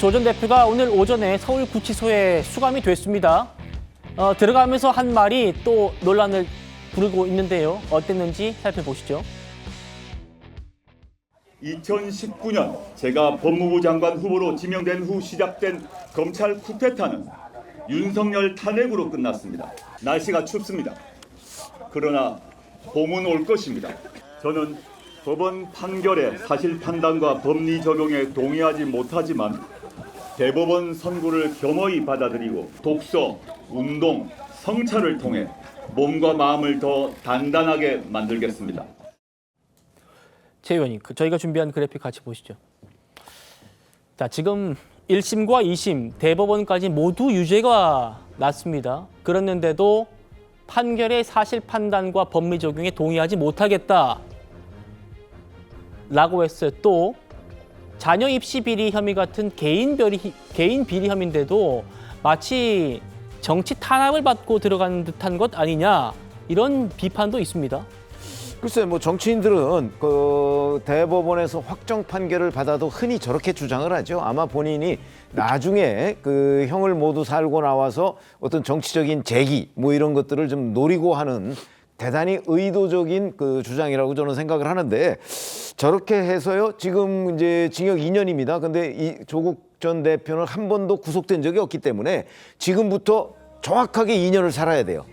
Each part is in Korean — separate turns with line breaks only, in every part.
조 전 대표가 오늘 오전에 서울구치소에 수감이 됐습니다. 들어가면서 한 말이 또 논란을 부르고 있는데요. 어땠는지 살펴보시죠.
2019년 제가 법무부 장관 후보로 지명된 후 시작된 검찰 쿠데타는 윤석열 탄핵으로 끝났습니다. 날씨가 춥습니다. 그러나 봄은 올 것입니다. 저는 법원 판결의 사실 판단과 법리 적용에 동의하지 못하지만 대법원 선고를 겸허히 받아들이고 독서, 운동, 성찰을 통해 몸과 마음을 더 단단하게 만들겠습니다.
최 의원님, 저희가 준비한 그래픽 같이 보시죠. 자, 지금 1심과 2심, 대법원까지 모두 유죄가 났습니다. 그랬는데도 판결의 사실 판단과 법리 적용에 동의하지 못하겠다 라고 했어요. 또 자녀 입시 비리 혐의 같은 개인 비리 혐의인데도 마치 정치 탄압을 받고 들어가는 듯한 것 아니냐, 이런 비판도 있습니다.
글쎄, 뭐 정치인들은 그 대법원에서 확정 판결을 받아도 흔히 저렇게 주장을 하죠. 아마 본인이 나중에 그 형을 모두 살고 나와서 어떤 정치적인 재기 뭐 이런 것들을 좀 노리고 하는 대단히 의도적인 그 주장이라고 저는 생각을 하는데, 저렇게 해서요, 지금 이제 징역 2년입니다. 근데 이 조국 전 대표는 한 번도 구속된 적이 없기 때문에 지금부터 정확하게 2년을 살아야 돼요.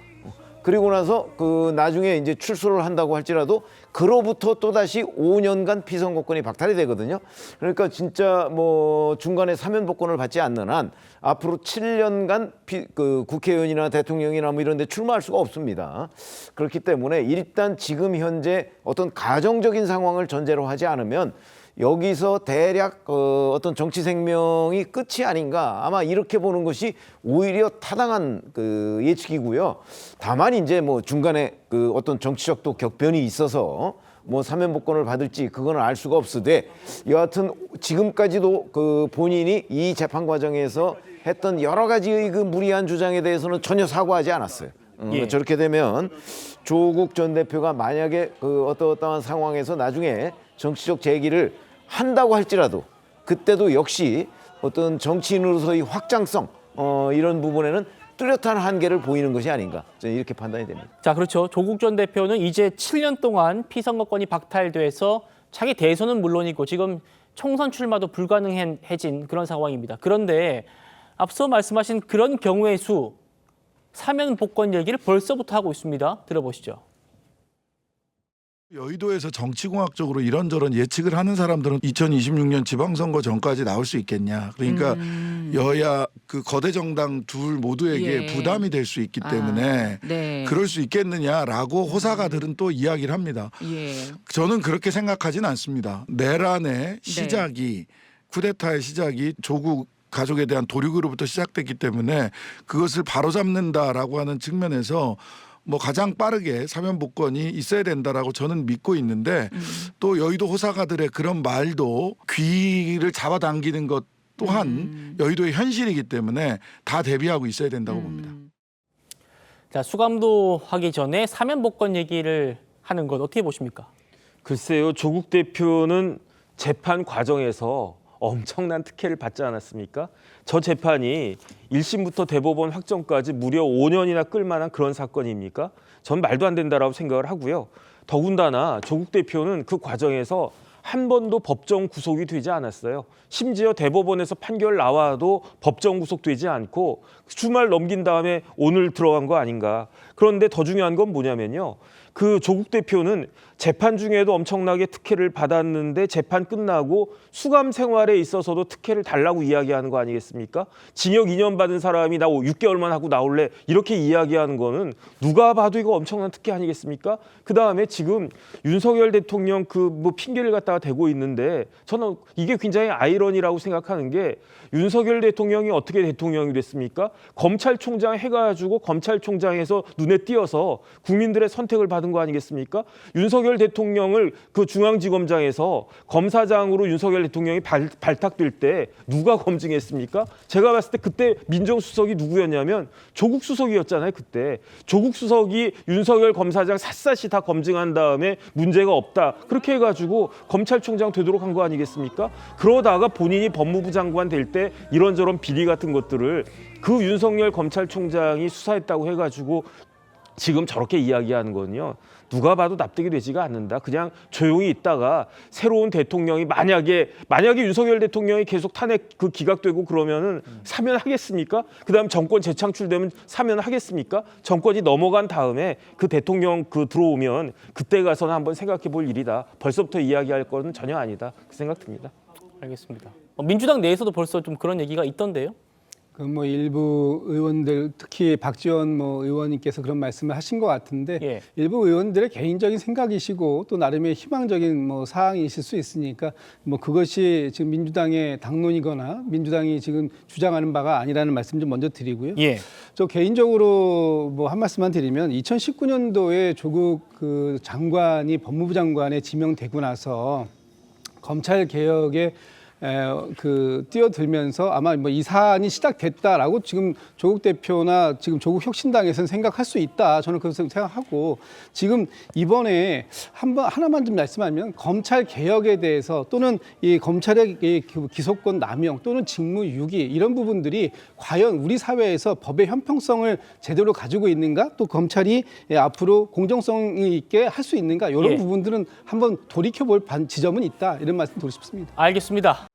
그리고 나서 그 나중에 이제 출소를 한다고 할지라도 그로부터 또다시 5년간 피선거권이 박탈이 되거든요. 그러니까 진짜 뭐 중간에 사면복권을 받지 않는 한 앞으로 7년간 그 국회의원이나 대통령이나 뭐 이런 데 출마할 수가 없습니다. 그렇기 때문에 일단 지금 현재 어떤 가정적인 상황을 전제로 하지 않으면 여기서 대략 어떤 정치 생명이 끝이 아닌가, 아마 이렇게 보는 것이 오히려 타당한 그 예측이고요. 다만 이제 뭐 중간에 그 어떤 정치적 또 격변이 있어서 뭐 사면복권을 받을지 그거는 알 수가 없으되, 여하튼 지금까지도 그 본인이 이 재판 과정에서 했던 여러 가지의 그 무리한 주장에 대해서는 전혀 사과하지 않았어요. 저렇게 되면 조국 전 대표가 만약에 그 어떠한 상황에서 나중에 정치적 재기를 한다고 할지라도 그때도 역시 어떤 정치인으로서의 확장성 이런 부분에는 뚜렷한 한계를 보이는 것이 아닌가, 저는 이렇게 판단이 됩니다.
자, 그렇죠. 조국 전 대표는 이제 7년 동안 피선거권이 박탈돼서 차기 대선은 물론이고 지금 총선 출마도 불가능해진 그런 상황입니다. 그런데 앞서 말씀하신 그런 경우의 수, 사면 복권 얘기를 벌써부터 하고 있습니다. 들어보시죠.
여의도에서 정치공학적으로 이런저런 예측을 하는 사람들은 2026년 지방선거 전까지 나올 수 있겠냐. 그러니까 여야 그 거대 정당 둘 모두에게 부담이 될 수 있기 때문에 그럴 수 있겠느냐라고 호사가들은 또 이야기를 합니다. 저는 그렇게 생각하진 않습니다. 내란의 시작이 쿠데타의 시작이 조국 가족에 대한 도륙으로부터 시작됐기 때문에 그것을 바로잡는다라고 하는 측면에서 뭐 가장 빠르게 사면복권이 있어야 된다라고 저는 믿고 있는데, 또 여의도 호사가들의 그런 말도 귀를 잡아당기는 것 또한 여의도의 현실이기 때문에 다 대비하고 있어야 된다고 봅니다.
자, 수감도 하기 전에 사면복권 얘기를 하는 것 어떻게 보십니까?
글쎄요, 조국 대표는 재판 과정에서 엄청난 특혜를 받지 않았습니까? 저 재판이 1심부터 대법원 확정까지 무려 5년이나 끌만한 그런 사건입니까? 전 말도 안 된다라고 생각을 하고요. 더군다나 조국 대표는 그 과정에서 한 번도 법정 구속이 되지 않았어요. 심지어 대법원에서 판결 나와도 법정 구속되지 않고 주말 넘긴 다음에 오늘 들어간 거 아닌가. 그런데 더 중요한 건 뭐냐면요. 그 조국 대표는 재판 중에도 엄청나게 특혜를 받았는데 재판 끝나고 수감 생활에 있어서도 특혜를 달라고 이야기하는 거 아니겠습니까? 징역 2년 받은 사람이 나 6개월만 하고 나올래, 이렇게 이야기하는 거는 누가 봐도 이거 엄청난 특혜 아니겠습니까? 그다음에 지금 윤석열 대통령 그 뭐 핑계를 갖다가 대고 있는데, 저는 이게 굉장히 아이러니라고 생각하는 게, 윤석열 대통령이 어떻게 대통령이 됐습니까? 검찰총장 해가지고 검찰총장에서 눈에 띄어서 국민들의 선택을 받은 받은 거 아니겠습니까? 윤석열 대통령을 그 중앙지검장에서 검사장으로 윤석열 대통령이 발탁될 때 누가 검증했습니까? 제가 봤을 때 그때 민정수석이 누구였냐면 조국 수석이었잖아요. 그때 조국 수석이 윤석열 검사장 샅샅이 다 검증한 다음에 문제가 없다. 그렇게 해가지고 검찰총장 되도록 한 거 아니겠습니까? 그러다가 본인이 법무부 장관 될 때 이런저런 비리 같은 것들을 그 윤석열 검찰총장이 수사했다고 해가지고 지금 저렇게 이야기하는 거는요. 누가 봐도 납득이 되지가 않는다. 그냥 조용히 있다가 새로운 대통령이 만약에 윤석열 대통령이 계속 탄핵 그 기각되고 그러면은 사면하겠습니까? 그다음 정권 재창출되면 사면하겠습니까? 정권이 넘어간 다음에 그 대통령 그 들어오면 그때 가서는 한번 생각해 볼 일이다. 벌써부터 이야기할 거는 전혀 아니다. 그 생각 듭니다.
알겠습니다. 민주당 내에서도 벌써 좀 그런 얘기가 있던데요.
그 뭐 일부 의원들 특히 박지원 뭐 의원님께서 그런 말씀을 하신 것 같은데
예.
일부 의원들의 개인적인 생각이시고 또 나름의 희망적인 뭐 사항이실 수 있으니까 뭐 그것이 지금 민주당의 당론이거나 민주당이 지금 주장하는 바가 아니라는 말씀 좀 먼저 드리고요.
예.
저 개인적으로 뭐 한 말씀만 드리면 2019년도에 조국 그 장관이 법무부 장관에 지명되고 나서 검찰 개혁에 뛰어들면서 아마 뭐 이 사안이 시작됐다라고 지금 조국 대표나 지금 조국 혁신당에서는 생각할 수 있다. 저는 그렇게 생각하고 지금 이번에 하나만 좀 말씀하면 검찰 개혁에 대해서 또는 이 검찰의 이 기소권 남용 또는 직무유기 이런 부분들이 과연 우리 사회에서 법의 형평성을 제대로 가지고 있는가? 또 검찰이 앞으로 공정성 있게 할 수 있는가? 이런
예.
부분들은 한번 돌이켜볼 지점은 있다. 이런 말씀 드리고 싶습니다.
알겠습니다.